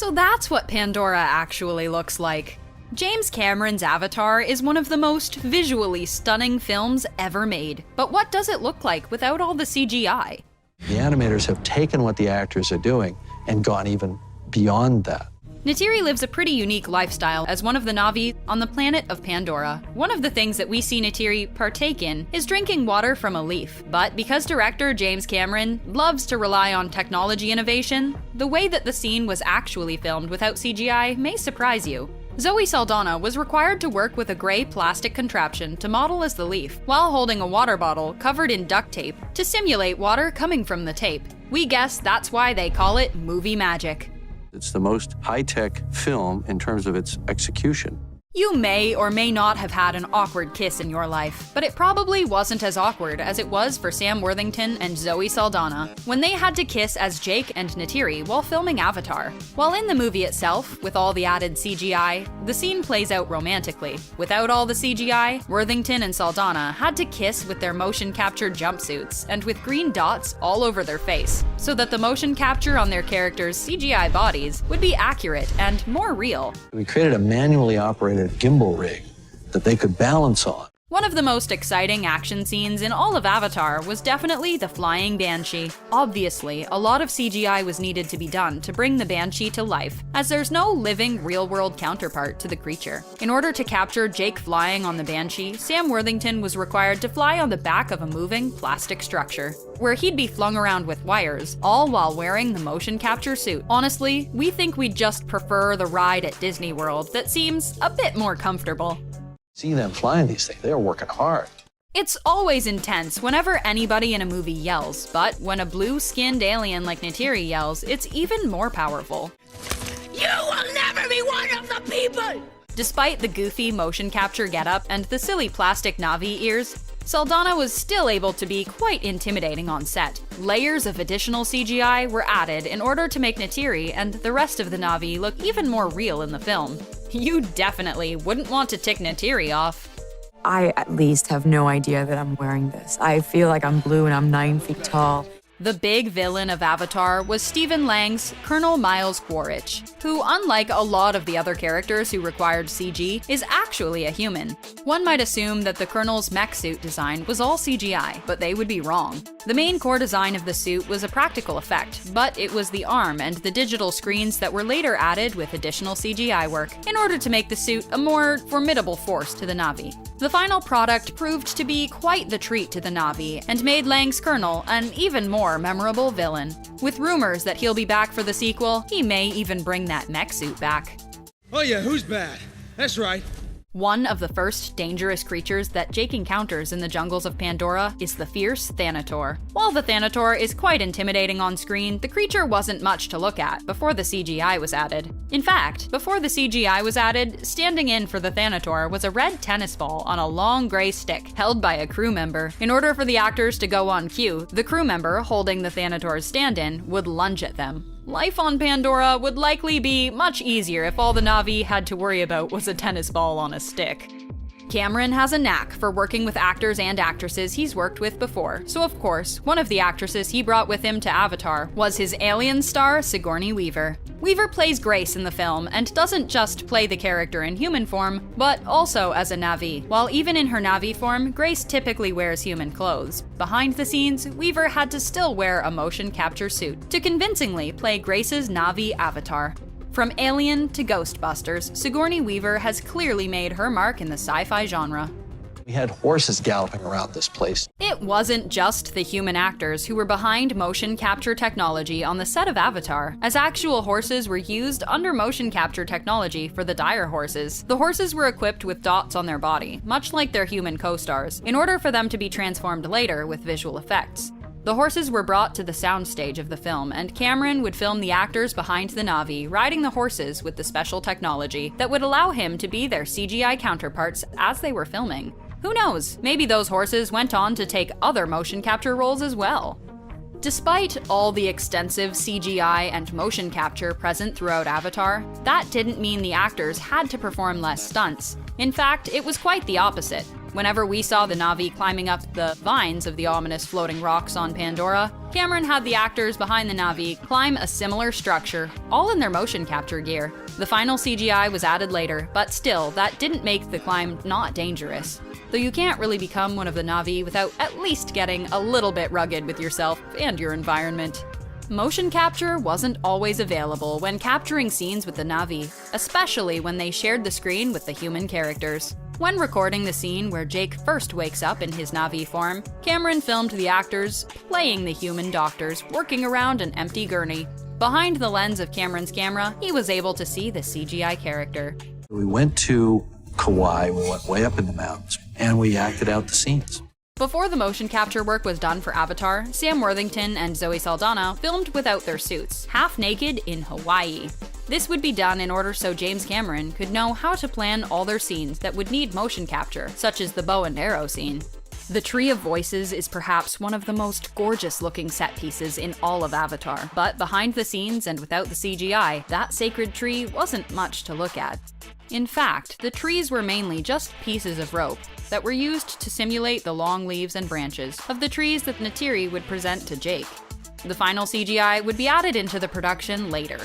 So that's what Pandora actually looks like. James Cameron's Avatar is one of the most visually stunning films ever made. But what does it look like without all the CGI? The animators have taken what the actors are doing and gone even beyond that. Neytiri lives a pretty unique lifestyle as one of the Na'vi on the planet of Pandora. One of the things that we see Neytiri partake in is drinking water from a leaf. But because director James Cameron loves to rely on technology innovation, the way that the scene was actually filmed without CGI may surprise you. Zoe Saldana was required to work with a gray plastic contraption to model as the leaf, while holding a water bottle covered in duct tape to simulate water coming from the tape. We guess that's why they call it movie magic. It's the most high-tech film in terms of its execution. You may or may not have had an awkward kiss in your life, but it probably wasn't as awkward as it was for Sam Worthington and Zoe Saldana when they had to kiss as Jake and Neytiri while filming Avatar. While in the movie itself, with all the added CGI, the scene plays out romantically. Without all the CGI, Worthington and Saldana had to kiss with their motion capture jumpsuits and with green dots all over their face, so that the motion capture on their characters' CGI bodies would be accurate and more real. We created a manually operated gimbal rig that they could balance on. One of the most exciting action scenes in all of Avatar was definitely the flying banshee. Obviously, a lot of CGI was needed to be done to bring the banshee to life, as there's no living, real-world counterpart to the creature. In order to capture Jake flying on the banshee, Sam Worthington was required to fly on the back of a moving plastic structure, where he'd be flung around with wires, all while wearing the motion capture suit. Honestly, we think we'd just prefer the ride at Disney World that seems a bit more comfortable. See them flying these things, they are working hard. It's always intense whenever anybody in a movie yells, but when a blue-skinned alien like Neytiri yells, it's even more powerful. You will never be one of the people! Despite the goofy motion capture getup and the silly plastic Na'vi ears, Saldana was still able to be quite intimidating on set. Layers of additional CGI were added in order to make Neytiri and the rest of the Na'vi look even more real in the film. You definitely wouldn't want to tick Neytiri off. I at least have no idea that I'm wearing this. I feel like I'm blue and I'm 9 feet tall. The big villain of Avatar was Stephen Lang's Colonel Miles Quaritch, who, unlike a lot of the other characters who required CG, is actually a human. One might assume that the Colonel's mech suit design was all CGI, but they would be wrong. The main core design of the suit was a practical effect, but it was the arm and the digital screens that were later added with additional CGI work in order to make the suit a more formidable force to the Na'vi. The final product proved to be quite the treat to the Na'vi and made Lang's Colonel an even more memorable villain. With rumors that he'll be back for the sequel, he may even bring that mech suit back. Oh yeah, who's bad? That's right. One of the first dangerous creatures that Jake encounters in the jungles of Pandora is the fierce Thanator. While the Thanator is quite intimidating on screen, the creature wasn't much to look at before the CGI was added. In fact, before the CGI was added, standing in for the Thanator was a red tennis ball on a long gray stick held by a crew member. In order for the actors to go on cue, the crew member holding the Thanator's stand-in would lunge at them. Life on Pandora would likely be much easier if all the Na'vi had to worry about was a tennis ball on a stick. Cameron has a knack for working with actors and actresses he's worked with before, so of course, one of the actresses he brought with him to Avatar was his alien star, Sigourney Weaver. Weaver plays Grace in the film and doesn't just play the character in human form, but also as a Na'vi. While even in her Na'vi form, Grace typically wears human clothes. Behind the scenes, Weaver had to still wear a motion capture suit to convincingly play Grace's Na'vi avatar. From Alien to Ghostbusters, Sigourney Weaver has clearly made her mark in the sci-fi genre. We had horses galloping around this place. It wasn't just the human actors who were behind motion capture technology on the set of Avatar, as actual horses were used under motion capture technology for the dire horses. The horses were equipped with dots on their body, much like their human co-stars, in order for them to be transformed later with visual effects. The horses were brought to the soundstage of the film, and Cameron would film the actors behind the Na'vi riding the horses with the special technology that would allow him to be their CGI counterparts as they were filming. Who knows, maybe those horses went on to take other motion capture roles as well. Despite all the extensive CGI and motion capture present throughout Avatar, that didn't mean the actors had to perform less stunts. In fact, it was quite the opposite. Whenever we saw the Na'vi climbing up the vines of the ominous floating rocks on Pandora, Cameron had the actors behind the Na'vi climb a similar structure, all in their motion capture gear. The final CGI was added later, but still, that didn't make the climb not dangerous. Though you can't really become one of the Na'vi without at least getting a little bit rugged with yourself and your environment. Motion capture wasn't always available when capturing scenes with the Na'vi, especially when they shared the screen with the human characters. When recording the scene where Jake first wakes up in his Na'vi form, Cameron filmed the actors playing the human doctors working around an empty gurney. Behind the lens of Cameron's camera, he was able to see the CGI character. We went to Kauai, we went way up in the mountains, and we acted out the scenes. Before the motion capture work was done for Avatar, Sam Worthington and Zoe Saldana filmed without their suits, half naked in Hawaii. This would be done in order so James Cameron could know how to plan all their scenes that would need motion capture, such as the bow and arrow scene. The Tree of Voices is perhaps one of the most gorgeous-looking set pieces in all of Avatar, but behind the scenes and without the CGI, that sacred tree wasn't much to look at. In fact, the trees were mainly just pieces of rope that were used to simulate the long leaves and branches of the trees that Neytiri would present to Jake. The final CGI would be added into the production later.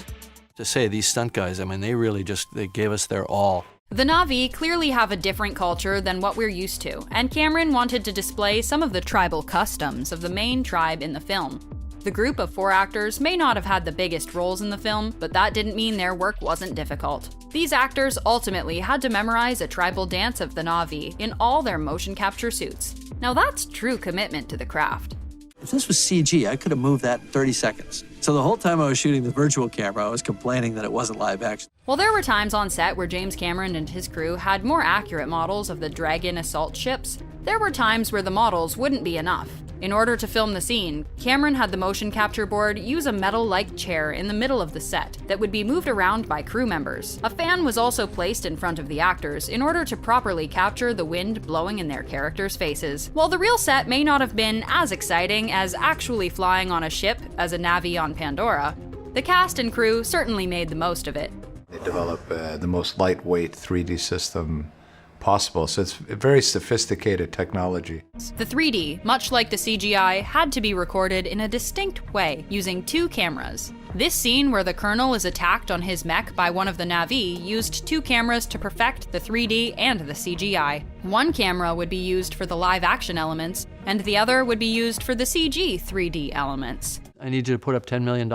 To say these stunt guys, I mean, they gave us their all. The Na'vi clearly have a different culture than what we're used to, and Cameron wanted to display some of the tribal customs of the main tribe in the film. The group of 4 actors may not have had the biggest roles in the film, but that didn't mean their work wasn't difficult. These actors ultimately had to memorize a tribal dance of the Na'vi in all their motion capture suits. Now that's true commitment to the craft. If this was CG, I could have moved that in 30 seconds. So the whole time I was shooting the virtual camera, I was complaining that it wasn't live action. While there were times on set where James Cameron and his crew had more accurate models of the Dragon assault ships, there were times where the models wouldn't be enough. In order to film the scene, Cameron had the motion capture board use a metal-like chair in the middle of the set that would be moved around by crew members. A fan was also placed in front of the actors in order to properly capture the wind blowing in their characters' faces. While the real set may not have been as exciting as actually flying on a ship as a Na'vi on Pandora, the cast and crew certainly made the most of it. They developed the most lightweight 3D system possible, so it's a very sophisticated technology. The 3D, much like the CGI, had to be recorded in a distinct way, using 2 cameras. This scene where the Colonel is attacked on his mech by one of the Na'vi used 2 cameras to perfect the 3D and the CGI. One camera would be used for the live action elements, and the other would be used for the CG 3D elements. I need you to put up $10 million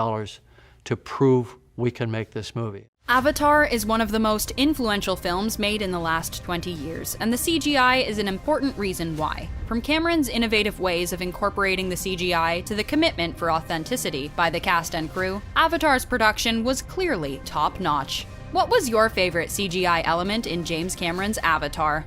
to prove we can make this movie. Avatar is one of the most influential films made in the last 20 years, and the CGI is an important reason why. From Cameron's innovative ways of incorporating the CGI to the commitment for authenticity by the cast and crew, Avatar's production was clearly top-notch. What was your favorite CGI element in James Cameron's Avatar?